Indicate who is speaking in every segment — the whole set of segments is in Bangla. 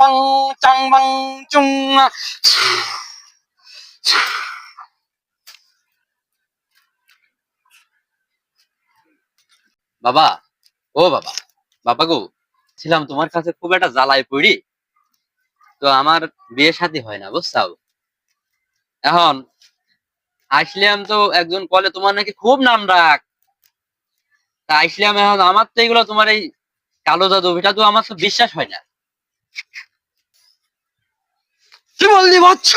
Speaker 1: পাং চাং বাং চুং।
Speaker 2: বাবা, ও বাবা, বাবা গো, ছিলাম তোমার কাছে খুব একটা জ্বালায় পড়ি। তো আমার বিয়ে শাদী হয় না, বুঝছাও। এখন আইসলাম তো একজন কলে তোমার নাকি খুব নাম ডাক। তা আইসলাম, এখন আমার তো এগুলো তোমার এই কালো জাদু, এটা তো আমার তো বিশ্বাস হয় না।
Speaker 1: কি বললি বৎস?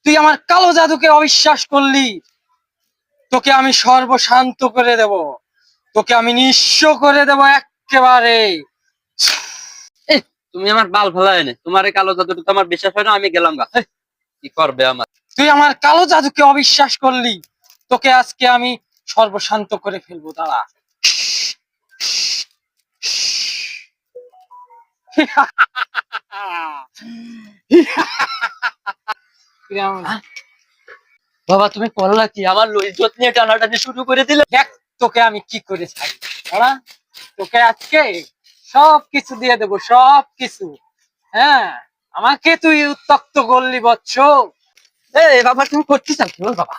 Speaker 1: তুই আমার কালো জাদুকে অবিশ্বাস করলি? তোকে আমি সর্বশান্ত করে দেব, তোকে আমি নিঃস্ব করে দেব একেবারে।
Speaker 2: এহ, তুমি আমার বাল ফেলায় না, তোমার এই কালো জাদুটা তো আমার বিশ্বাস হয় না, আমি গেলাম গা। হেহ, কি করবে আমার।
Speaker 1: তুই আমার কালো জাদুকে অবিশ্বাস করলি, তোকে আজকে আমি সর্বশান্ত করে ফেলবো, দাঁড়া। কিরম?
Speaker 2: বাবা তুমি করলা কি, আমার ইজ্জত নিয়ে টানাটানি শুরু করে দিলে।
Speaker 1: দেখ তোকে আমি কি করে ছাড়ি, দাঁড়া। তোকে আজকে সব কিছু দিয়ে দেবো, সব কিছু। হ্যাঁ, আমাকে তুই উত্তক্ত করলি বৎস।
Speaker 2: এই বাবা তুমি করতে চাও কি, বল বাবা।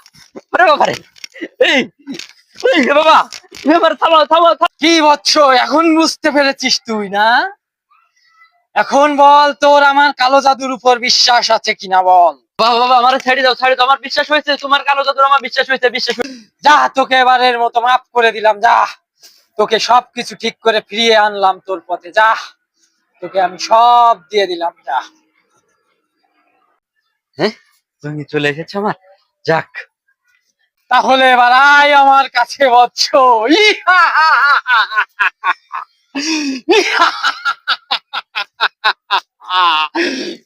Speaker 2: আরে বাবা রে, এই এই বাবা, তুমি আমার থামাও থামাও থামাও।
Speaker 1: কি বৎস, এখন বুঝতে পেরেছিস তুই না? এখন বল, তোর আমার কালো জাদুর উপর বিশ্বাস আছে কিনা বল।
Speaker 2: বাবা বাবা আমার ছেড়ে দাও, ছেড়ে দাও, আমার বিশ্বাস হয়েছে, তোমার কালো জাদুর আমার বিশ্বাস হয়েছে, বিশ্বাস হয়েছে।
Speaker 1: যা, তোকে এবারের মতো মাফ করে দিলাম, যা। তোকে সবকিছু ঠিক করে ফিরিয়ে আনলাম তোর পথে, যা। তোকে আমি সব দিয়ে দিলাম, যা।
Speaker 2: হ্যাঁ, তুমি চলে এসেছো আমার, যাক।
Speaker 1: তাহলে এবার আয় আমার কাছে বৎস। ইহা হা হা হা হা হা। ইহা হা হা হা হা হা।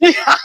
Speaker 1: ইহা